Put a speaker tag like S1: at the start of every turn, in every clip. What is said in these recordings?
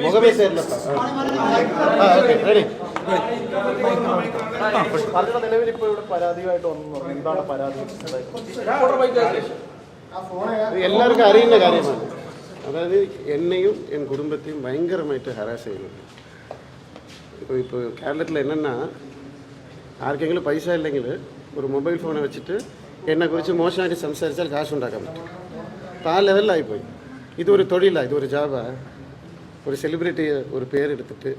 S1: മുഖമേ ചേരില്ലപ്പാ. Ready. പറഞ്ഞ നിലവിൽ ഇപ്പോൾ ഇവിടെ പരാതിയായിട്ട് വന്നു. എന്താണ് പരാതി? എല്ലാവർക്കും അറിയുന്ന കാര്യമാണ്. അതായത് എന്നെയും എൻ കുടുംബത്തെയും ഭയങ്കരമായിട്ട് ഹരാസ് ചെയ്യുന്നുണ്ട്. ഇപ്പോൾ കേരളത്തിൽ என்னென்னா ആർക്കെങ്കിലും പൈസ ഇല്ലെങ്കിൽ ഒരു മൊബൈൽ ഫോണെ വെച്ചിട്ട് എന്നെക്കുറിച്ച് മോശമായിട്ട് സംസാരിച്ചാൽ കാശുണ്ടാക്കാൻ പറ്റും. അപ്പോൾ ആ ലെവലിലായിപ്പോയി. ഇതൊരു തൊഴിലാണ്, ഇതൊരു ജാബാണ്. ஒரு செலிப்ரிட்டியை ஒரு பேர் எடுத்துட்டு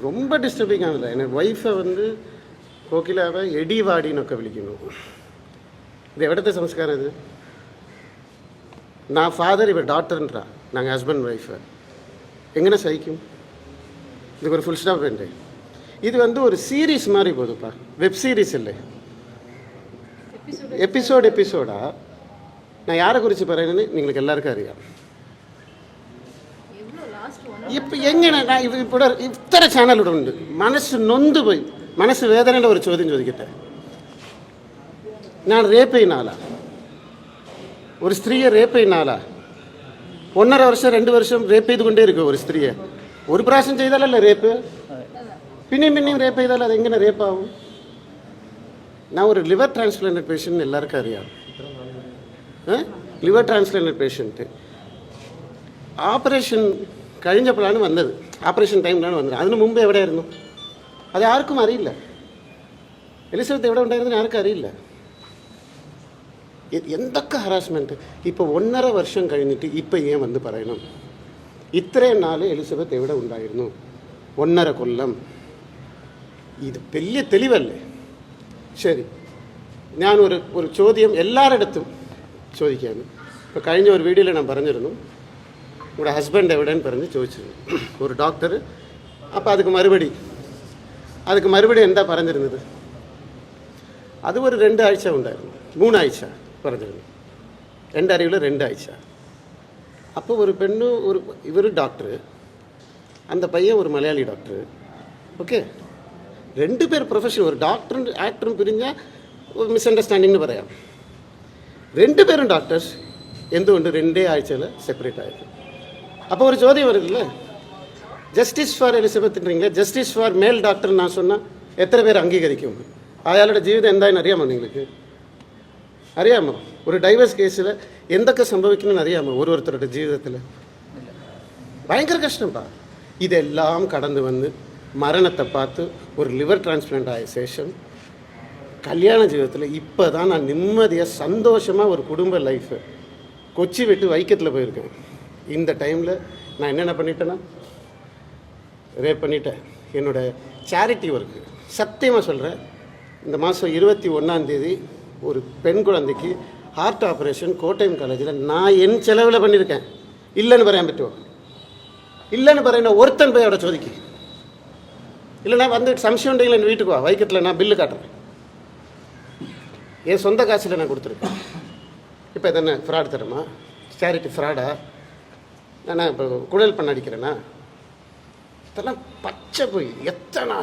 S1: ரொம்ப டிஸ்டர்பிங் ஆனதில்லை. என் ஒய்ஃபை வந்து கோகிலாவை எடிவாடினൊക്കെ വിളിക്കുന്നു. ഇത് എവിടുത്തെ സംസ്കാരം? ഇത് நான் ஃபாதர், இவர் டாக்டர்ன்றா. நாங்கள் ஹஸ்பண்ட் ஒய்ஃபு. எங்கே சகிக்கும்? இதுக்கு ஒரு ஃபுல் ஸ்டாப் வேண்டே. இது வந்து ஒரு சீரீஸ் மாதிரி போகுதுப்பா, வெப் சீரீஸ் இல்லை, എപ്പിസോഡാ. நான் யாரை குறித்து പറയുന്നത് നിങ്ങൾക്ക് എല്ലാവർക്കും അറിയാം. ഇപ്പം എങ്ങനെ ഇവിടെ ഇത്ര ചാനലിവിടെ ഉണ്ട്. മനസ്സ് നൊന്ത് പോയി, മനസ്സ് വേദനയുടെ ഒരു ചോദ്യം ചോദിക്കട്ടെ. ഞാൻ റേപ്പ് ചെയ്യുന്ന ആളാ, ഒരു സ്ത്രീയെ റേപ്പ് ചെയ്യുന്ന ആളാ. 1.5 വർഷം 2 വർഷം റേപ്പ് ചെയ്തുകൊണ്ടേ ഇരിക്കും ഒരു സ്ത്രീയെ. ഒരു പ്രാവശ്യം ചെയ്താലല്ലേ റേപ്പ്, പിന്നെയും റേപ്പ് ചെയ്താൽ അതെങ്ങനെ റേപ്പാവും? ഞാൻ ഒരു ലിവർ ട്രാൻസ്പ്ലാന്റഡ് പേഷ്യൻ്റ്, എല്ലാവർക്കും അറിയാം. ലിവർ ട്രാൻസ്പ്ലാന്റഡ് പേഷ്യൻറ്റ് ഓപ്പറേഷൻ കഴിഞ്ഞപ്പോഴാണ് വന്നത്, ഓപ്പറേഷൻ ടൈമിലാണ് വന്നത്. അതിന് മുമ്പ് എവിടെയായിരുന്നു അത് ആർക്കും അറിയില്ല. എലിസബത്ത് എവിടെ ഉണ്ടായിരുന്നു ആർക്കും അറിയില്ല. എന്തൊക്കെ ഹറാസ്മെൻറ്റ്. ഇപ്പോൾ 1.5 വർഷം കഴിഞ്ഞിട്ട് ഇപ്പം ഏൻ വന്ന് പറയണം ഇത്രയും നാൾ എലിസബത്ത് എവിടെ ഉണ്ടായിരുന്നു? 1.5 കൊല്ലം. ഇത് വലിയ തെളിവല്ലേ? ശരി, ഞാൻ ഒരു ചോദ്യം എല്ലാവരുടെടുത്തും ചോദിക്കുകയാണ്. ഇപ്പോൾ കഴിഞ്ഞ ഒരു വീഡിയോയിൽ ഞാൻ പറഞ്ഞിരുന്നു, ഇവിടെ ഹസ്ബൻഡ് എവിടെയെന്ന് പറഞ്ഞ് ചോദിച്ചിരുന്നു ഒരു ഡോക്ടർ. അപ്പോൾ அதுக்கு മറുപടി എന്താ പറഞ്ഞിരുന്നത്? അത് ഒരു 2 ആഴ്ച ഉണ്ടായിരുന്നു, 3 ആഴ്ച പറഞ്ഞിരുന്നു. എൻ്റെ അറിവിൽ 2 ആഴ്ച. അപ്പോൾ ഒരു പെണ്ണു, ഇവർ ഡോക്ടർ, அந்த பையன் ஒரு മലയാളി ഡോക്ടർ. ഓക്കെ, 2 പേർ പ്രൊഫഷൻ. ഒരു ഡോക്ടറും ആക്ടറും പിരിഞ്ഞാൽ മിസ്അണ്ടർസ്റ്റാൻഡിംഗ് പറയാം. 2 പേരും ഡോക്ടേഴ്സ്. എന്തുകൊണ്ട് 2 ആഴ്ചയിൽ സെപ്പറേറ്റ് ആയത്? അപ്പോൾ ഒരു ചോദ്യം വരുന്നില്ലേ, ജസ്റ്റിസ് ഫോർ എലിസബത്തിൻ്റെ ജസ്റ്റിസ് ഫോർ മെയിൽ ഡോക്ടർ ഞാൻ சொன்னால் എത്ര പേർ അംഗീകരിക്കും? അയാളുടെ ജീവിതം എന്തായെന്ന് അറിയാമോ നിങ്ങൾക്ക്? അറിയാമോ? ഒരു ഡൈവേഴ്സ് കേസിൽ എന്തൊക്കെ സംഭവിക്കണമെന്ന് അറിയാമോ? ഓരോരുത്തരുടെ ജീവിതത്തിൽ ഭയങ്കര കഷ്ടപ്പാ. ഇതെല്ലാം കടന്നു വന്ന് മരണത്തെ பார்த்து ഒരു ലിവർ ട്രാൻസ്പ്ലാന്റ് ആയ ശേഷം கல்யாண ജീവിതത്തിൽ இப்போ தான் நான் நிம்மதியாக சந்தோஷமாக ஒரு குடும்ப லைஃபு கொச்சி விட்டு வைக்கத்தில் போயிருக்கேன். இந்த டைமில் நான் என்னென்ன பண்ணிட்டேன்னா ரேப் பண்ணிட்டேன். என்னோடய சேரிட்டி ஒர்க்கு சத்தியமாக சொல்கிறேன், இந்த மாதம் 21ஆம் தேதி ஒரு பெண் குழந்தைக்கு ஹார்ட் ஆப்ரேஷன் கோட்டயம் காலேஜில் நான் என் செலவில் பண்ணியிருக்கேன். இல்லைன்னு പറയാൻ പറ്റുമോ? இல்லைன்னு പറയുന്ന ഒരുത്തൻ പോയി അവിടെ ചോദിക്കും. இல்லைனா வந்து സംശയം ഉണ്ടെങ്കിൽ എൻ്റെ വീட்டுக்கு வா, வைக்கத்தில் நான் பில்லு காட்டுறேன். என் சொந்த காசில் நான் கொடுத்துருக்கேன். இப்போ இது என்ன ஃப்ராட் தருமா? சேரிட்டி ஃப்ராடா? நான் இப்போ குழல் பண்ண அடிக்கிறேன்னா? இதெல்லாம் பச்சை போய் எத்தனை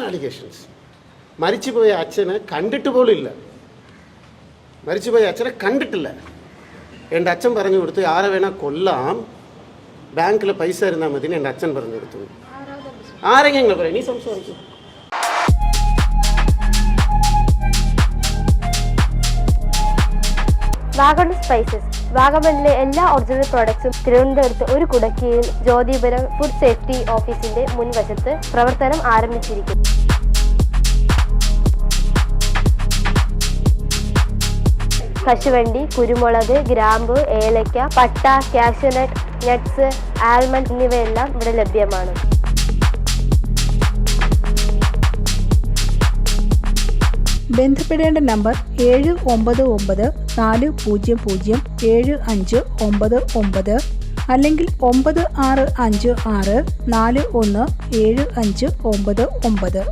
S1: அலிகேஷன்ஸ். മരിച്ചു പോയ അച്ഛനെ കണ്ടിട്ട് പോലും ഇല്ല. മരിച്ചു പോയ അച്ഛനെ കണ്ടിട്ടില്ല. എൻ്റെ അച്ഛൻ പറഞ്ഞു കൊടുത്തു ആരെ വേണാൽ കൊല്ലാം, ബാങ്കിൽ പൈസ ഇരുന്നാൽ മതി. എൻ്റെ അച്ഛൻ പറഞ്ഞു കൊടുത്തു. ആരെങ്കിലും പറയാം, നീ സംസാരിച്ചു.
S2: വാഗൺ സ്പൈസസ്, വാഗമണിലെ എല്ലാ ഒറിജിനൽ പ്രോഡക്ട്സും തിരുവനന്തപുരത്ത് ഒരു കുടക്കീഴിൽ ജ്യോതിപുരം ഫുഡ് സേഫ്റ്റി ഓഫീസിന്റെ മുൻവശത്ത് പ്രവർത്തനം ആരംഭിച്ചിരിക്കുന്നു. കശുവണ്ടി, കുരുമുളക്, ഗ്രാമ്പു, ഏലക്ക, പട്ട, കാഷ്യൂനട്ട്, നട്ട്സ്, ആൽമണ്ട് എന്നിവയെല്ലാം ഇവിടെ ലഭ്യമാണ്.
S3: ബന്ധപ്പെടേണ്ട നമ്പർ 7994007599 അല്ലെങ്കിൽ 9656417599.